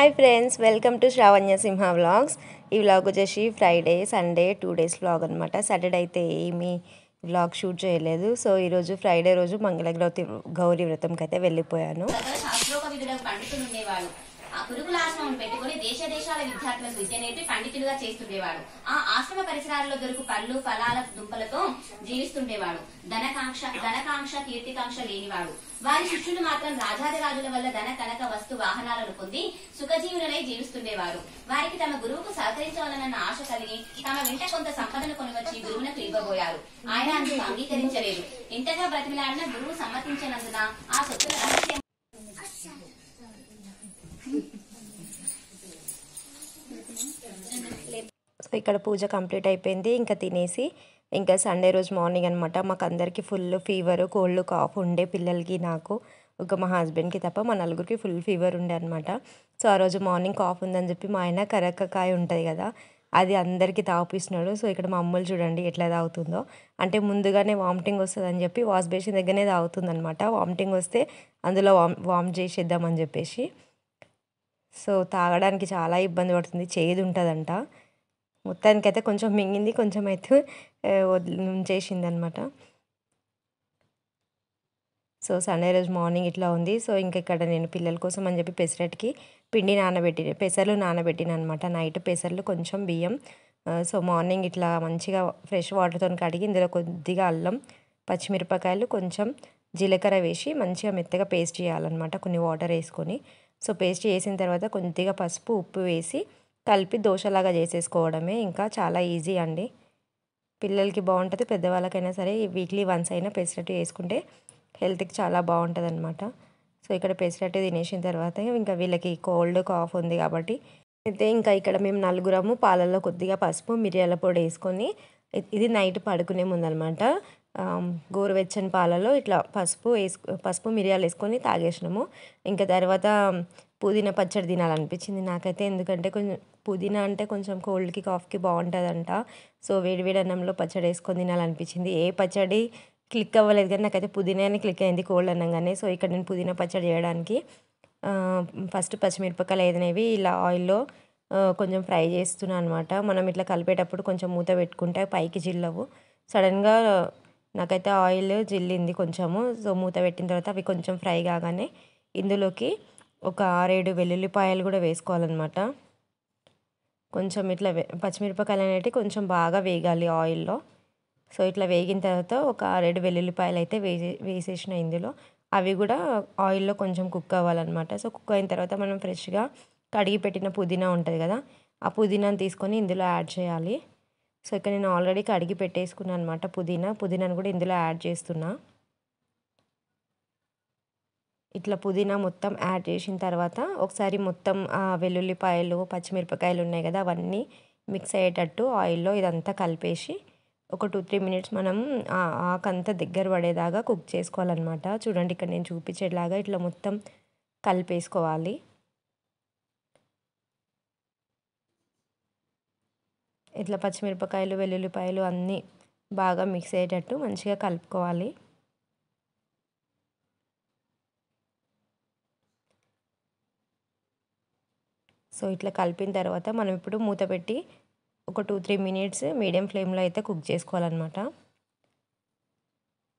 Hi friends, welcome to Sravanya Simha vlogs. ఈ vlog వచ్చేసి Friday Sunday 2 days vlog అనమాట. Saturday అయితే ఏమీ వ్లాగ్ షూట్ చేయలేదు. సో ఈరోజు ఫ్రైడే రోజు గౌరీ వ్రతంకి అయితే వెళ్ళిపోయాను. గురుకుల ఆశ్రమం పెట్టుకుని దేశ దేశాల విద్యార్థులకు విద్య నేర్పి పండితులుగా చేస్తుండేవాడు. ఆ ఆశ్రమ పరిసరాల్లో దొరుకు పళ్ళు ఫలాల దుంపలతో జీవిస్తుండేవాడు. ధనకాంక్ష కీర్తికాంక్ష లేనివాడు. వారి శిష్యులు మాత్రం రాజాదిరాజుల వల్ల ధన కనక వస్తు వాహనాలను పొంది సుఖజీవులనై జీవిస్తుండేవారు. వారికి తమ గురువుకు సహకరించవాలన్న ఆశ కలిగి తమ వెంట కొంత సంపదను కొనివచ్చి గురువునకు ఇవ్వబోయారు. ఆయన అందుకు అంగీకరించలేదు. ఇంతగా బ్రతిమిలాడిన గురువు సమ్మతించినందున ఆ సొత్తుల రహస్యం సో ఇక్కడ పూజ కంప్లీట్ అయిపోయింది. ఇంకా తినేసి ఇంకా సండే రోజు మార్నింగ్ అనమాట. మాకు అందరికీ ఫుల్ ఫీవర్, కోల్డ్, కాఫ్ ఉండే. పిల్లలకి, నాకు, మా హస్బెండ్కి తప్ప మా నలుగురికి ఫుల్ ఫీవర్ ఉండే అనమాట. సో ఆ రోజు మార్నింగ్ కాఫ్ ఉందని చెప్పి మా ఆయన కరక్కకాయ ఉంటుంది కదా, అది అందరికీ తాపిస్తున్నాడు. సో ఇక్కడ మా అమ్మలు చూడండి ఎట్లా తాగుతుందో. అంటే ముందుగానే వామిటింగ్ వస్తుందని చెప్పి వాష్ బేసిన్ దగ్గరనే తాగుతుంది అనమాట. వామిటింగ్ వస్తే అందులో వామ్ చేసేద్దామని చెప్పేసి. సో తాగడానికి చాలా ఇబ్బంది పడుతుంది, చేదు ఉంటుందంట. మొత్తానికైతే కొంచెం మింగింది, కొంచెం అయితే ఉంచేసింది అనమాట. సో సండే రోజు మార్నింగ్ ఇట్లా ఉంది. సో ఇంకా ఇక్కడ నేను పిల్లల కోసం అని చెప్పి పెసరట్టుకి పిండి పెసర్లు నానబెట్టిన అనమాట. నైట్ పెసర్లు, కొంచెం బియ్యం. సో మార్నింగ్ ఇట్లా మంచిగా ఫ్రెష్ వాటర్తో కడిగి ఇందులో కొద్దిగా అల్లం, పచ్చిమిరపకాయలు, కొంచెం జీలకర్ర వేసి మంచిగా మెత్తగా పేస్ట్ చేయాలన్నమాట, కొన్ని వాటర్ వేసుకొని. సో పేస్ట్ చేసిన తర్వాత కొద్దిగా పసుపు, ఉప్పు వేసి కలిపి దోశలాగా చేసేసుకోవడమే. ఇంకా చాలా ఈజీ అండి. పిల్లలకి బాగుంటుంది, పెద్దవాళ్ళకైనా సరే వీక్లీ వన్స్ అయినా పెసరట్టు వేసుకుంటే హెల్త్కి చాలా బాగుంటుంది అనమాట. సో ఇక్కడ పెసరట్టు తినేసిన తర్వాత ఇంకా వీళ్ళకి కోల్డ్, కాఫ్ ఉంది కాబట్టి అయితే ఇంకా ఇక్కడ మేము నలుగురము పాలల్లో కొద్దిగా పసుపు, మిరియాల పొడి వేసుకొని, ఇది నైట్ పడుకునే ముందనమాట. గోరువెచ్చని పాలలో ఇట్లా పసుపు మిరియాలు వేసుకొని తాగేసినాము. ఇంకా తర్వాత పుదీనా పచ్చడి తినాలనిపించింది నాకైతే. ఎందుకంటే కొంచెం పుదీనా అంటే కొంచెం కోల్డ్కి, కాఫ్కి బాగుంటుందంట. సో వేడివేడి అన్నంలో పచ్చడి వేసుకొని తినాలనిపించింది. ఏ పచ్చడి క్లిక్ అవ్వలేదు కానీ నాకైతే పుదీనానే క్లిక్ అయింది కోల్డ్ అన్నంగానే. సో ఇక్కడ నేను పుదీనా పచ్చడి చేయడానికి ఫస్ట్ పచ్చిమిరపకాయలు ఏదనేవి ఇలా ఆయిల్లో కొంచెం ఫ్రై చేస్తున్నాను అనమాట. మనం ఇట్లా కలిపేటప్పుడు కొంచెం మూత పెట్టుకుంటే పైకి జిల్లవు. సడన్గా నాకైతే ఆయిల్ జిల్లింది కొంచెము. సో మూత పెట్టిన తర్వాత అవి కొంచెం ఫ్రై కాగానే ఇందులోకి ఒక 6-7 వెల్లుల్లిపాయలు కూడా వేసుకోవాలన్నమాట. కొంచెం ఇట్లా పచ్చిమిరపకాయలు అనేవి కొంచెం బాగా వేగాలి ఆయిల్లో. సో ఇట్లా వేగిన తర్వాత ఒక 6-7 వెల్లుల్లిపాయలు అయితే వేసేసిన ఇందులో. అవి కూడా ఆయిల్లో కొంచెం కుక్ అవ్వాలన్నమాట. సో కుక్ అయిన తర్వాత మనం ఫ్రెష్గా కడిగి పెట్టిన పుదీనా ఉంటుంది కదా, ఆ పుదీనాను తీసుకొని ఇందులో యాడ్ చేయాలి. సో ఇక్కడ నేను ఆల్రెడీ కడిగి పెట్టేసుకున్నాను అనమాట పుదీనాను కూడా ఇందులో యాడ్ చేస్తున్నా. ఇట్లా పుదీనా మొత్తం యాడ్ చేసిన తర్వాత ఒకసారి మొత్తం వెల్లుల్లిపాయలు, పచ్చిమిరపకాయలు ఉన్నాయి కదా, అవన్నీ మిక్స్ అయ్యేటట్టు ఆయిల్లో ఇదంతా కలిపేసి ఒక 2-3 మినిట్స్ మనం ఆకంతా దగ్గర పడేదాకా కుక్ చేసుకోవాలన్నమాట. చూడండి ఇక్కడ నేను చూపించేలాగా ఇట్లా మొత్తం కలిపేసుకోవాలి. ఇట్లా పచ్చిమిరపకాయలు, వెల్లుల్లిపాయలు అన్నీ బాగా మిక్స్ అయ్యేటట్టు మంచిగా కలుపుకోవాలి. సో ఇట్లా కలిపిన తర్వాత మనం ఇప్పుడు మూత పెట్టి ఒక 2-3 మినిట్స్ మీడియం ఫ్లేమ్లో అయితే కుక్ చేసుకోవాలన్నమాట.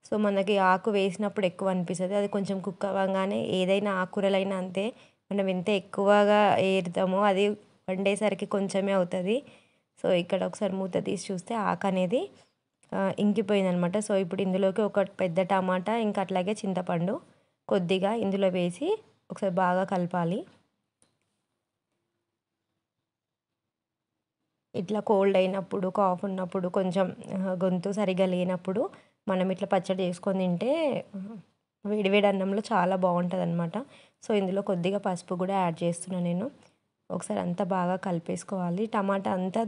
సో మనకి ఆకు వేసినప్పుడు ఎక్కువ అనిపిస్తుంది, అది కొంచెం కుక్ అవ్వగానే ఏదైనా ఆకుకూరలైనా అంతే, మనం ఎంత ఎక్కువగా ఏరుతామో అది వండేసరికి కొంచెమే అవుతుంది. సో ఇక్కడ ఒకసారి మూత తీసి చూస్తే ఆకు అనేది ఇంకిపోయిందనమాట. సో ఇప్పుడు ఇందులోకి ఒక పెద్ద టమాటా, ఇంకా అట్లాగే చింతపండు కొద్దిగా ఇందులో వేసి ఒకసారి బాగా కలపాలి. ఇట్లా కోల్డ్ అయినప్పుడు, కాఫ్ ఉన్నప్పుడు, కొంచెం గొంతు సరిగా లేనప్పుడు మనం ఇట్లా పచ్చడి చేసుకొని తింటే వేడివేడి అన్నంలో చాలా బాగుంటుంది అనమాట. సో ఇందులో కొద్దిగా పసుపు కూడా యాడ్ చేస్తున్నాను నేను. ఒకసారి అంతా బాగా కలిపేసుకోవాలి. టమాటా అంతా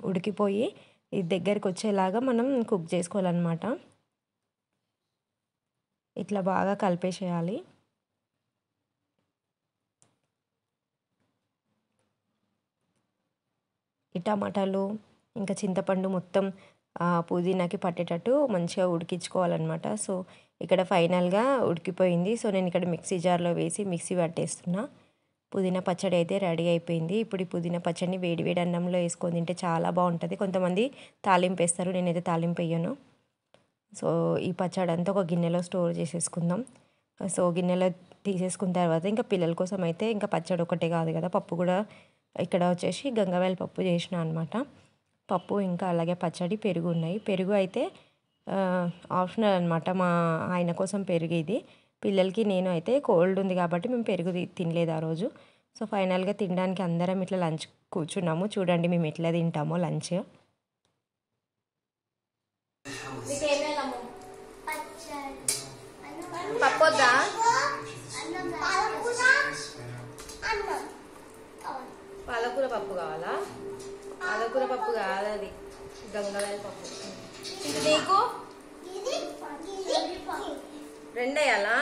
ఉడికిపోయి ఇది దగ్గరికి వచ్చేలాగా మనం కుక్ చేసుకోవాలన్నమాట. ఇట్లా బాగా కలిపేసేయాలి. ఈ టమాటాలు ఇంకా చింతపండు మొత్తం పుదీనాకి పట్టేటట్టు మంచిగా ఉడికించుకోవాలన్నమాట. సో ఇక్కడ ఫైనల్గా ఉడికిపోయింది. సో నేను ఇక్కడ మిక్సీ జార్లో వేసి మిక్సీ పట్టేస్తున్నా. పుదీనా పచ్చడి అయితే రెడీ అయిపోయింది. ఇప్పుడు ఈ పుదీనా పచ్చడిని వేడి వేడి అన్నంలో వేసుకొని తింటే చాలా బాగుంటుంది. కొంతమంది తాలింపు వేస్తారు, నేనైతే తాలింపు వేయను. సో ఈ పచ్చడి అంతా ఒక గిన్నెలో స్టోర్ చేసేసుకుందాం. సో గిన్నెలో తీసేసుకున్న తర్వాత ఇంకా పిల్లల కోసం అయితే ఇంకా పచ్చడి ఒకటే కాదు కదా, పప్పు కూడా ఇక్కడ వచ్చేసి గంగవాయల పప్పు చేసిన అనమాట. పప్పు ఇంకా అలాగే పచ్చడి, పెరుగు ఉన్నాయి. పెరుగు అయితే ఆప్షనల్ అనమాట, మా ఆయన కోసం పెరుగు ఇది. పిల్లలకి నేను అయితే కోల్డ్ ఉంది కాబట్టి మేము పెరుగు తినలేదు ఆ రోజు. సో ఫైనల్గా తినడానికి అందరం ఇట్లా లంచ్ కూర్చున్నాము. చూడండి మేము ఎట్లా తింటామో లంచ్. పప్పొద్దా? పాలకూర పప్పు కావాలా? పాలకూర పప్పు కాదు, అది గంగవాయల పప్పు. ఇంకా నీకు రెండేయాలా?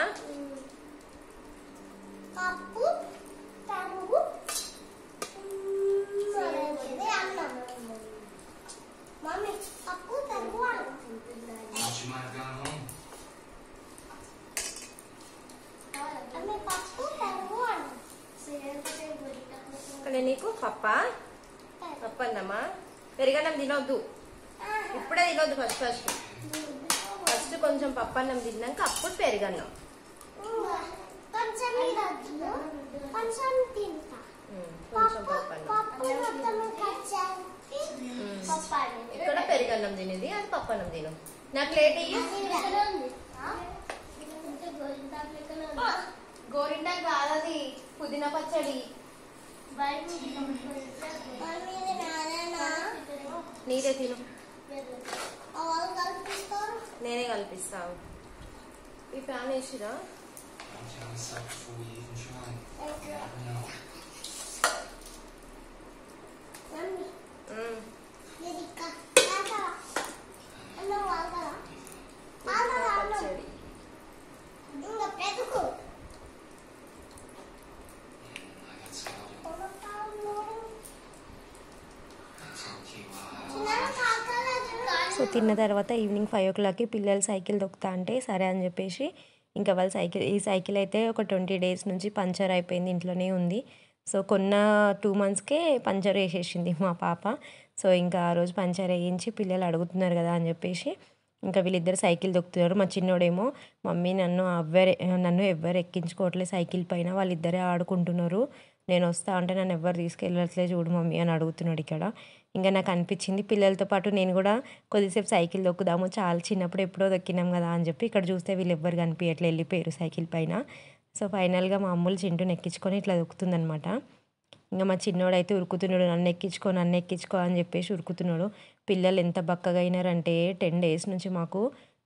కానీ నీకు పప్పా? పప్పు అన్నమ్మా. పెరుగన్నం తినొద్దు, ఇప్పుడే తినొద్దు. ఫస్ట్ కొంచెం పప్పు అన్నం తిన్నాక అప్పుడు పెరుగన్నం. ఇక్కడ పెరుగన్నం తినేది, అది పప్పు అన్నం తిను. నాకు లేట్ అయ్యి గోరింటా కాదు, అది పుదీనా పచ్చడి. నీదే తిను, నేనే కల్పిస్తావు. ఈ ప్యాన్ వేసిరా? పచ్చడి సో తిన్న తర్వాత ఈవినింగ్ 5 o'clockకి పిల్లలు సైకిల్ దొక్కుతా అంటే సరే అని చెప్పేసి ఇంకా వాళ్ళ ఈ సైకిల్ అయితే ఒక 20 days నుంచి పంచర్ అయిపోయింది, ఇంట్లోనే ఉంది. సో కొన్న 2 monthsకే పంచర్ వేసేసింది మా పాప. సో ఇంకా ఆ రోజు పంచర్ వేయించి పిల్లలు అడుగుతున్నారు కదా అని చెప్పేసి ఇంకా వీళ్ళిద్దరు సైకిల్ దొక్కుతున్నారు. మా చిన్నోడేమో మమ్మీ నన్ను ఎవ్వరు ఎక్కించుకోవట్లేదు సైకిల్ పైన, వాళ్ళిద్దరే ఆడుకుంటున్నారు, నేను వస్తా అంటే నన్ను ఎవ్వరు తీసుకెళ్ళట్లేదు చూడు మమ్మీ అని అడుగుతున్నాడు ఇక్కడ. ఇంకా నాకు అనిపించింది పిల్లలతో పాటు నేను కూడా కొద్దిసేపు సైకిల్ దొక్కుదాము, చాలా చిన్నప్పుడు ఎప్పుడో దొక్కినాం కదా అని చెప్పి. ఇక్కడ చూస్తే వీళ్ళు ఎవ్వరు కనిపించట్లేదు, వెళ్ళిపోయారు సైకిల్ పైన. సో ఫైనల్గా మా అమ్ములు చింటూని ఎక్కించుకొని ఇట్లా దొక్కుతుందనమాట. ఇంకా మా చిన్నోడైతే ఉరుకుతున్నాడు, నన్ను ఎక్కించుకో అని చెప్పేసి ఉరుకుతున్నాడు. పిల్లలు ఎంత బక్కగా అయినారంటే 10 days నుంచి మాకు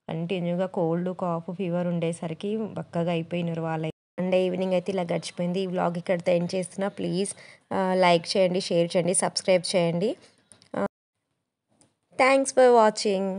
కంటిన్యూగా కోల్డ్, కాఫ్, ఫీవర్ ఉండేసరికి బక్కగా అయిపోయినారు వాళ్ళైతే. సండే ఈవినింగ్ అయితే ఇలా గడిచిపోయింది. ఈ వ్లాగ్ ఇక్కడితో ఎండ్ చేస్తున్నా. ప్లీజ్ లైక్ చేయండి, షేర్ చేయండి, సబ్స్క్రైబ్ చేయండి. Thanks for watching.